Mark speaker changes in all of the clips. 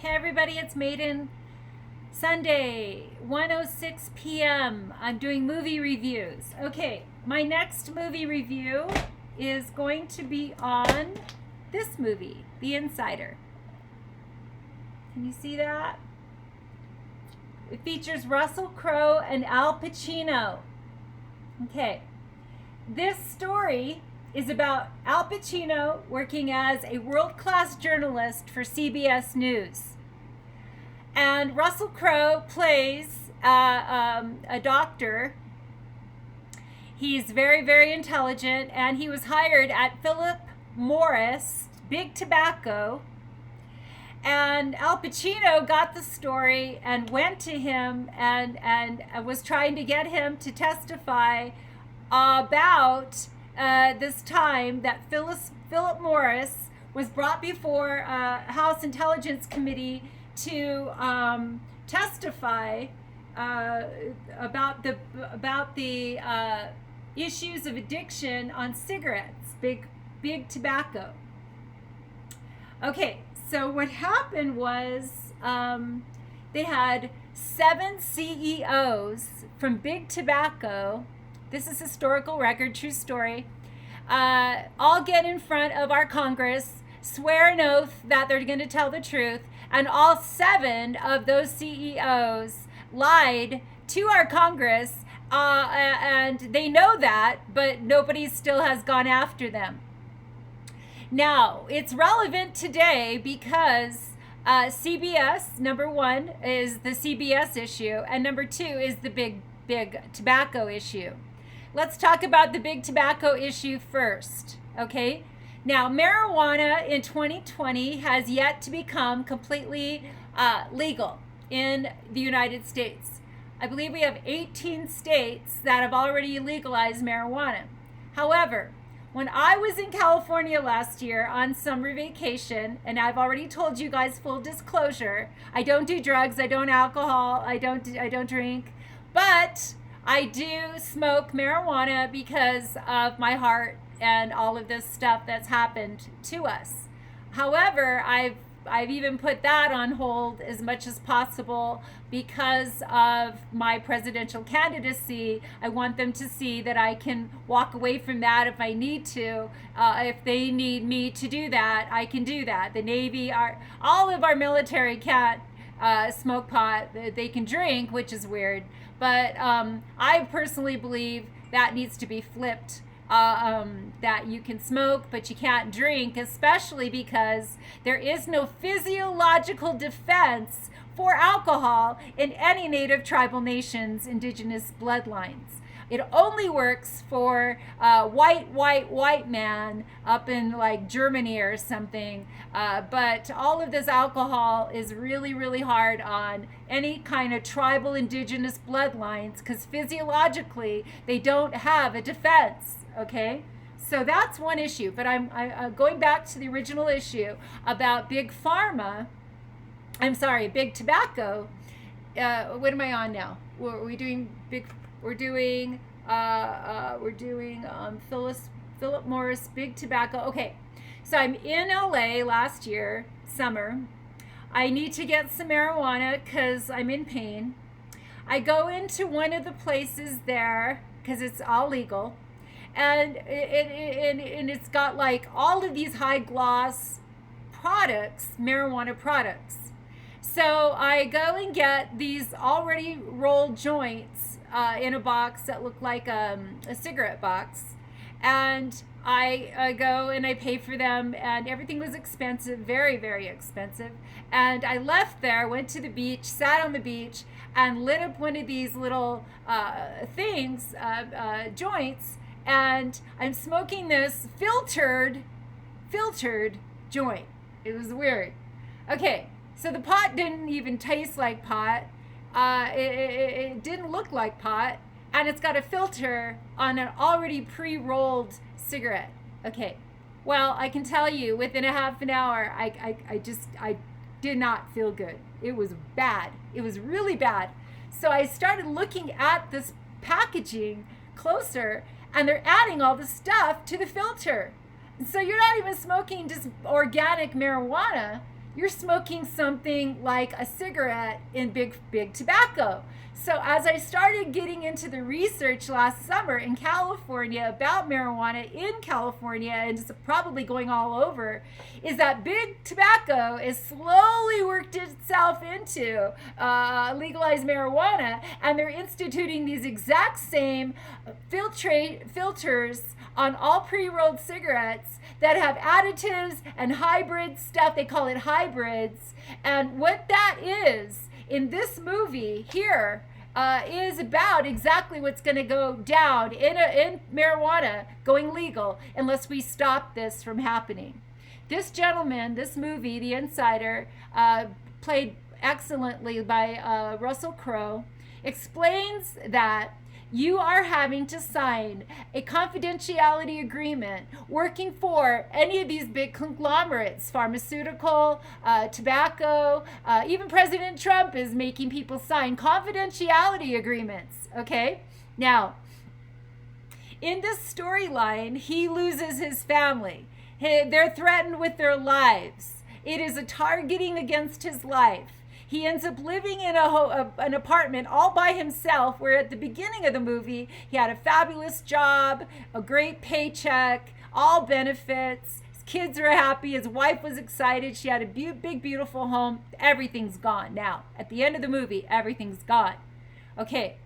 Speaker 1: Hey everybody, it's Maiden. Sunday, 1:06 p.m. I'm doing movie reviews. Okay, my next movie review is going to be on this movie, The Insider. Can you see that? It features Russell Crowe and Al Pacino. Okay, this story is about Al Pacino working as a world-class journalist for CBS News. And Russell Crowe plays a doctor. He's very, very intelligent, and he was hired at Philip Morris, Big Tobacco. And Al Pacino got the story and went to him and was trying to get him to testify about this time that Philip Morris was brought before House Intelligence Committee to testify about the issues of addiction on cigarettes, big tobacco. Okay, so what happened was they had 7 CEOs from Big Tobacco. This is historical record, true story. All get in front of our Congress, swear an oath that they're going to tell the truth, and all 7 of those CEOs lied to our Congress, and they know that, but nobody still has gone after them. Now, it's relevant today because CBS, number 1, is the CBS issue, and number 2 is the big tobacco issue. Let's talk about the big tobacco issue first, okay? Now, marijuana in 2020 has yet to become completely legal in the United States. I believe we have 18 states that have already legalized marijuana. However, when I was in California last year on summer vacation, and I've already told you guys full disclosure, I don't do drugs, I don't alcohol, I don't drink, but I do smoke marijuana because of my heart and all of this stuff that's happened to us. However, I've even put that on hold as much as possible because of my presidential candidacy. I want them to see that I can walk away from that if I need to. If they need me to do that, I can do that. The Navy, all of our military can't smoke pot. They can drink, which is weird. But I personally believe that needs to be flipped. That you can smoke, but you can't drink, especially because there is no physiological defense for alcohol in any native tribal nation's indigenous bloodlines. It only works for white man up in like Germany or something. But all of this alcohol is really, really hard on any kind of tribal indigenous bloodlines because physiologically they don't have a defense. Okay, so that's one issue. But I'm going back to the original issue about big pharma. I'm sorry, big tobacco. What am I on now? We're doing big. We're doing Philip Morris big tobacco. Okay, so I'm in LA last year summer. I need to get some marijuana because I'm in pain. I go into one of the places there because it's all legal. And it's got like all of these high gloss products, marijuana products. So I go and get these already rolled joints in a box that look like a cigarette box. And I go and I pay for them, and everything was expensive, very, very expensive. And I left there, went to the beach, sat on the beach, and lit up one of these little joints. And I'm smoking this filtered joint. It was weird. Okay, so the pot didn't even taste like pot. It didn't look like pot. And it's got a filter on an already pre-rolled cigarette. Okay, well, I can tell you within a half an hour, I did not feel good. It was bad. It was really bad. So I started looking at this packaging closer, and they're adding all the stuff to the filter. So you're not even smoking just organic marijuana. you're smoking something like a cigarette in big tobacco. So as I started getting into the research last summer in California about marijuana in California, and it's probably going all over, is that big tobacco is slowly worked itself into legalized marijuana, and they're instituting these exact same filters on all pre-rolled cigarettes that have additives and hybrid stuff. They call it hybrids. And what that is in this movie here is about exactly what's going to go down in marijuana going legal unless we stop this from happening. This gentleman, this movie, The Insider, played excellently by Russell Crowe, explains that you are having to sign a confidentiality agreement working for any of these big conglomerates, pharmaceutical, tobacco, even President Trump is making people sign confidentiality agreements, okay? Now, in this storyline, he loses his family. They're threatened with their lives. It is a targeting against his life. He ends up living in an apartment all by himself, where at the beginning of the movie, he had a fabulous job, a great paycheck, all benefits. His kids were happy. His wife was excited. She had a big, beautiful home. Everything's gone now. At the end of the movie, everything's gone. Okay,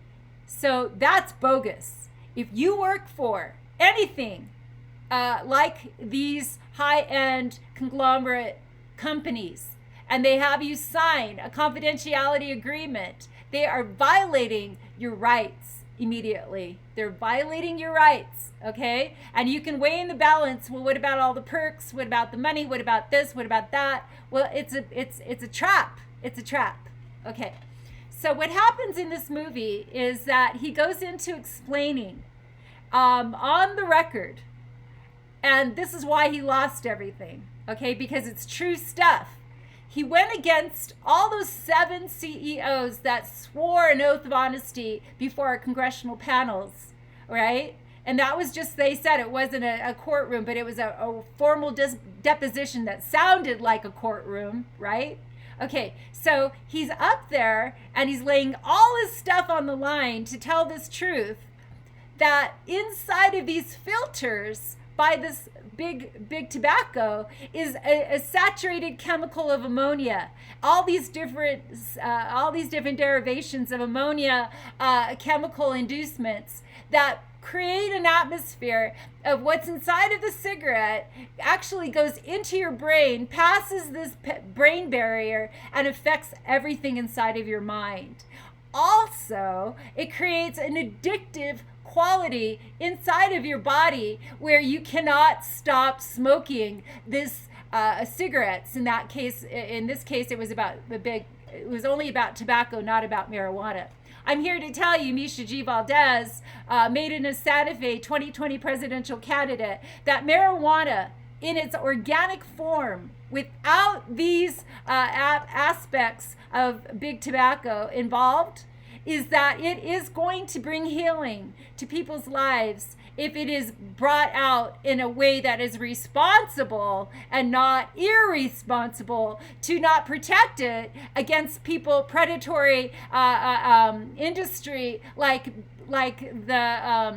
Speaker 1: so that's bogus. If you work for anything like these high-end conglomerate companies, and they have you sign a confidentiality agreement, they are violating your rights immediately. They're violating your rights, okay? And you can weigh in the balance, well, what about all the perks? What about the money? What about this? What about that? Well, it's a trap. It's a trap. Okay. So what happens in this movie is that he goes into explaining on the record, and this is why he lost everything, okay? Because it's true stuff. He went against all those 7 CEOs that swore an oath of honesty before our congressional panels, right? And that was just, they said it wasn't a courtroom, but it was a formal deposition that sounded like a courtroom, right? Okay, so he's up there and he's laying all his stuff on the line to tell this truth, that inside of these filters by this big tobacco is a saturated chemical of ammonia. All these different derivations of ammonia, chemical inducements that create an atmosphere of what's inside of the cigarette actually goes into your brain, passes this brain barrier, and affects everything inside of your mind. Also, it creates an addictive quality inside of your body where you cannot stop smoking this cigarettes. In this case, it was only about tobacco, not about marijuana. I'm here to tell you, Misha G. Valdez, Maiden of Santa Fe 2020 presidential candidate, that marijuana in its organic form, without these aspects of big tobacco involved, is that it is going to bring healing to people's lives if it is brought out in a way that is responsible and not irresponsible, to not protect it against predatory industry like the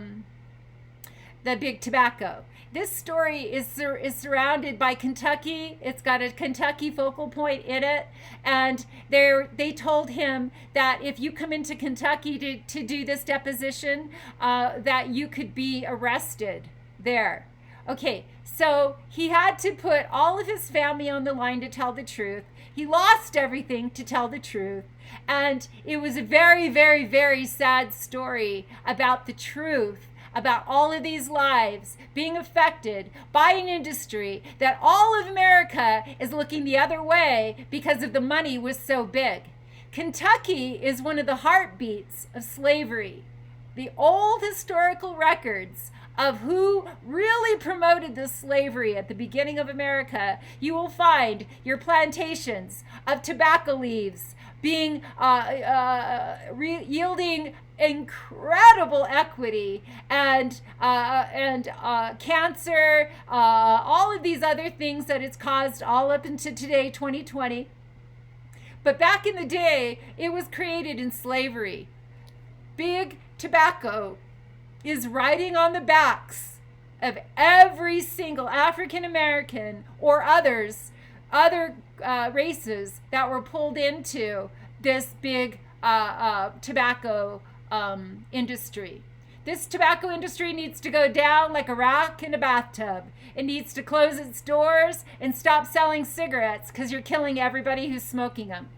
Speaker 1: big tobacco. This story is surrounded by Kentucky. It's got a Kentucky focal point in it. And they told him that if you come into Kentucky to do this deposition, that you could be arrested there. Okay, so he had to put all of his family on the line to tell the truth. He lost everything to tell the truth. And it was a very, very, very sad story about the truth, about all of these lives being affected by an industry that all of America is looking the other way because of the money was so big. Kentucky is one of the heartbeats of slavery. The old historical records of who really promoted this slavery at the beginning of America, you will find your plantations of tobacco leaves being yielding incredible equity and cancer, all of these other things that it's caused all up into today, 2020. But back in the day, it was created in slavery. Big tobacco is riding on the backs of every single African American or other races that were pulled into this big tobacco industry. This tobacco industry needs to go down like a rock in a bathtub. It needs to close its doors and stop selling cigarettes because you're killing everybody who's smoking them.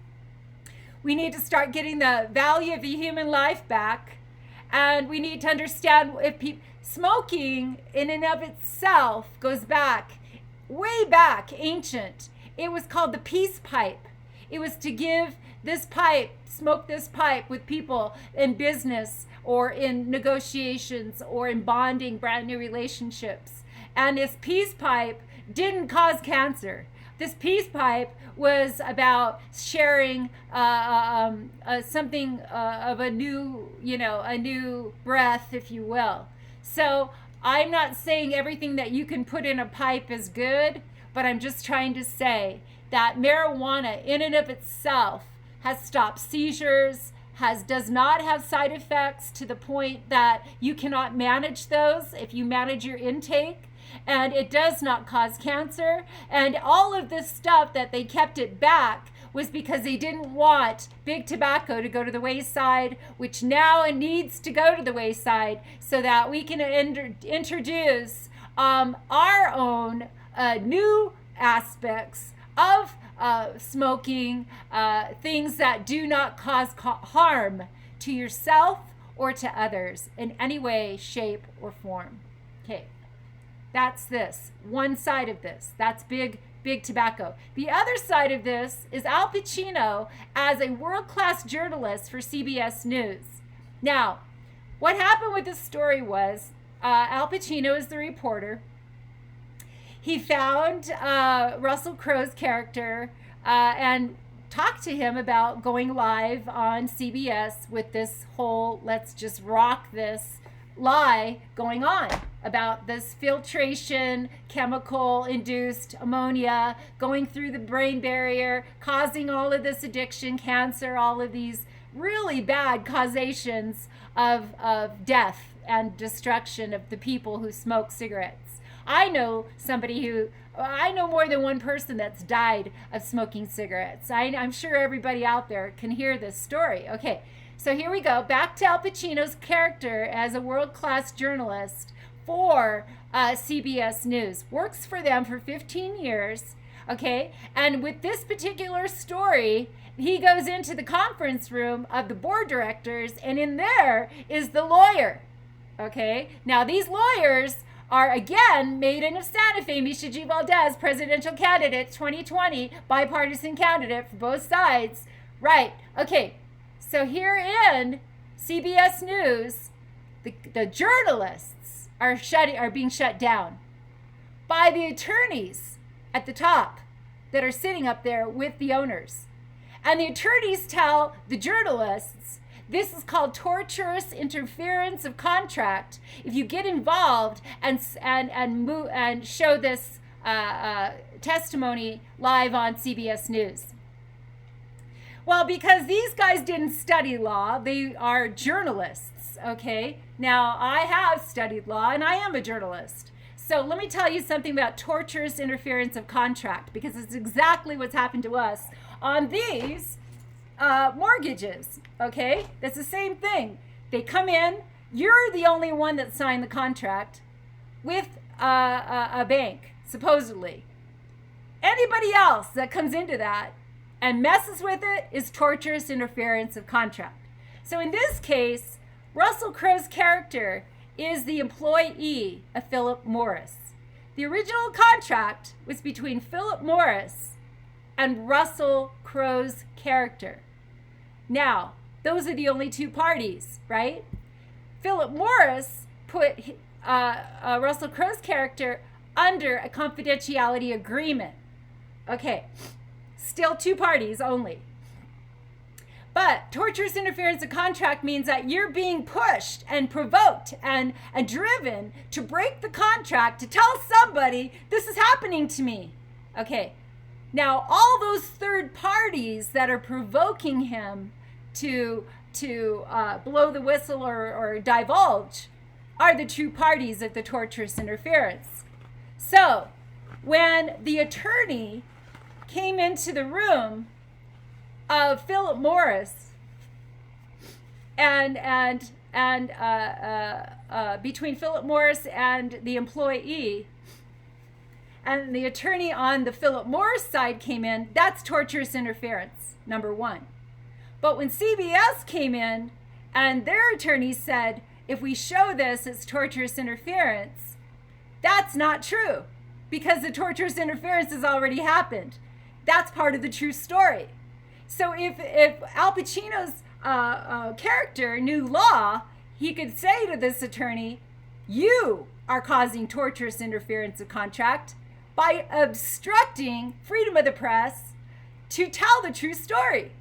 Speaker 1: We need to start getting the value of the human life back, and we need to understand if smoking in and of itself goes back, way back, ancient. It was called the peace pipe. It was to give this pipe, smoke this pipe with people in business or in negotiations or in bonding brand new relationships. And this peace pipe didn't cause cancer. This peace pipe was about sharing something of a new breath, if you will. So I'm not saying everything that you can put in a pipe is good, but I'm just trying to say that marijuana in and of itself has stopped seizures, does not have side effects to the point that you cannot manage those if you manage your intake. And it does not cause cancer. And all of this stuff that they kept it back was because they didn't want big tobacco to go to the wayside, which now it needs to go to the wayside so that we can introduce our own new aspects of smoking, things that do not cause harm to yourself or to others in any way, shape, or form. Okay. That's this. One side of this. That's big tobacco. The other side of this is Al Pacino as a world-class journalist for CBS News. Now, what happened with this story was Al Pacino is the reporter. He found Russell Crowe's character and talked to him about going live on CBS with this whole let's just rock this lie going on about this filtration, chemical induced ammonia going through the brain barrier, causing all of this addiction, cancer, all of these really bad causations of death and destruction of the people who smoke cigarettes. I know more than one person that's died of smoking cigarettes. I'm sure everybody out there can hear this story. Okay. So here we go, back to Al Pacino's character as a world-class journalist for CBS News. Works for them for 15 years, okay? And with this particular story, he goes into the conference room of the board directors, and in there is the lawyer, okay? Now, these lawyers are, again, Maiden of Santa Fe, Misha G. Valdez, presidential candidate, 2020, bipartisan candidate for both sides. Right, okay. So here in CBS News, the journalists are being shut down by the attorneys at the top that are sitting up there with the owners. And the attorneys tell the journalists, this is called tortious interference of contract. If you get involved and show this testimony live on CBS News. Well, because these guys didn't study law, they are journalists, okay? Now, I have studied law, and I am a journalist. So let me tell you something about tortious interference of contract, because it's exactly what's happened to us on these mortgages, okay? That's the same thing. They come in, you're the only one that signed the contract with a bank, supposedly. Anybody else that comes into that and messes with it is tortious interference of contract. So in this case, Russell Crowe's character is the employee of Philip Morris. The original contract was between Philip Morris and Russell Crowe's character. Now, those are the only two parties, right? Philip Morris put Russell Crowe's character under a confidentiality agreement. Okay. Still two parties only. But torturous interference of contract means that you're being pushed and provoked and driven to break the contract, to tell somebody this is happening to me. Okay. Now, all those third parties that are provoking him to blow the whistle or divulge are the true parties of the torturous interference. So, when the attorney came into the room of Philip Morris and between Philip Morris and the employee, and the attorney on the Philip Morris side came in, that's torturous interference, number one. But when CBS came in and their attorney said, if we show this, it's torturous interference, that's not true, because the torturous interference has already happened. That's part of the true story. So if Al Pacino's character knew law, he could say to this attorney, you are causing torturous interference of contract by obstructing freedom of the press to tell the true story.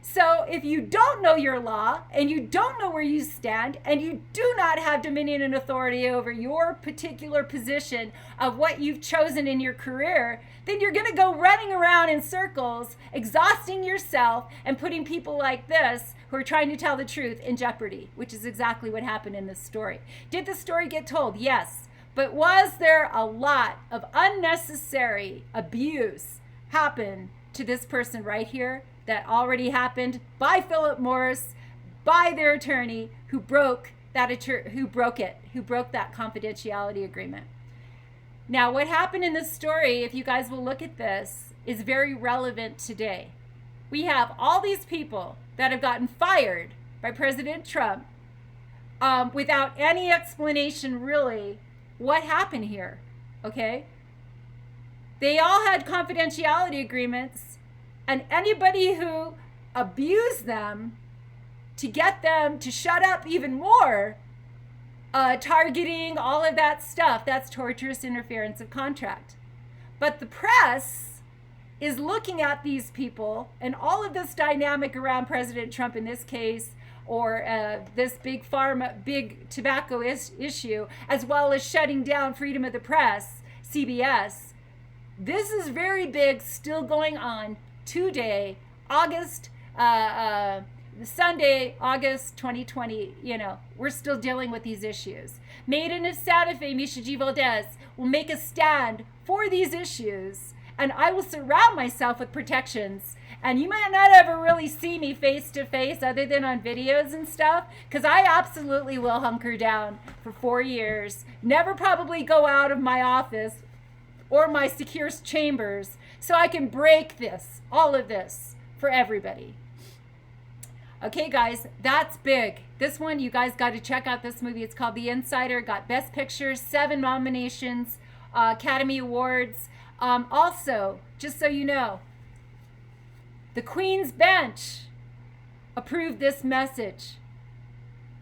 Speaker 1: So if you don't know your law and you don't know where you stand and you do not have dominion and authority over your particular position of what you've chosen in your career, then you're going to go running around in circles, exhausting yourself and putting people like this who are trying to tell the truth in jeopardy, which is exactly what happened in this story. Did the story get told? Yes. But was there a lot of unnecessary abuse happen to this person right here that already happened by Philip Morris, by their attorney who broke that confidentiality agreement? Now, what happened in this story, if you guys will look at this, is very relevant today. We have all these people that have gotten fired by President Trump without any explanation, really, what happened here, okay? They all had confidentiality agreements, and anybody who abused them to get them to shut up even more, targeting, all of that stuff, that's torturous interference of contract. But the press is looking at these people and all of this dynamic around President Trump in this case, or this big pharma, big tobacco issue, as well as shutting down freedom of the press, CBS. This is very big, still going on today, Sunday, August 2020, we're still dealing with these issues. Maiden of Santa Fe, Misha G. Valdez, will make a stand for these issues, and I will surround myself with protections. And you might not ever really see me face to face other than on videos and stuff, because I absolutely will hunker down for 4 years, never probably go out of my office or my secure chambers, so I can break this, all of this, for everybody. Okay, guys, that's big. This one, you guys got to check out this movie. It's called The Insider. Got Best Picture, 7 nominations, Academy Awards. Also, just so you know, the Queen's Bench approved this message.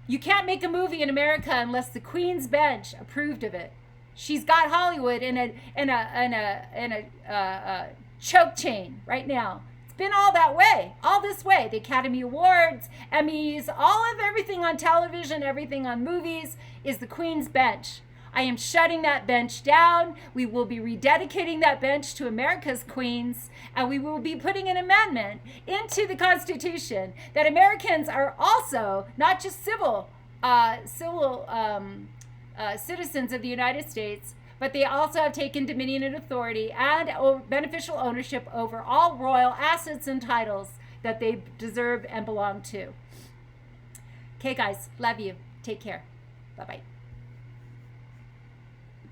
Speaker 1: You can't make a movie in America unless the Queen's Bench approved of it. She's got Hollywood in a choke chain right now. It's been all that way, all this way. The Academy Awards, Emmys, all of everything on television, everything on movies is the Queen's Bench. I am shutting that bench down. We will be rededicating that bench to America's queens, and we will be putting an amendment into the Constitution that Americans are also not just citizens of the United States, but they also have taken dominion and authority and beneficial ownership over all royal assets and titles that they deserve and belong to. Okay, guys, love you. Take care. Bye-bye.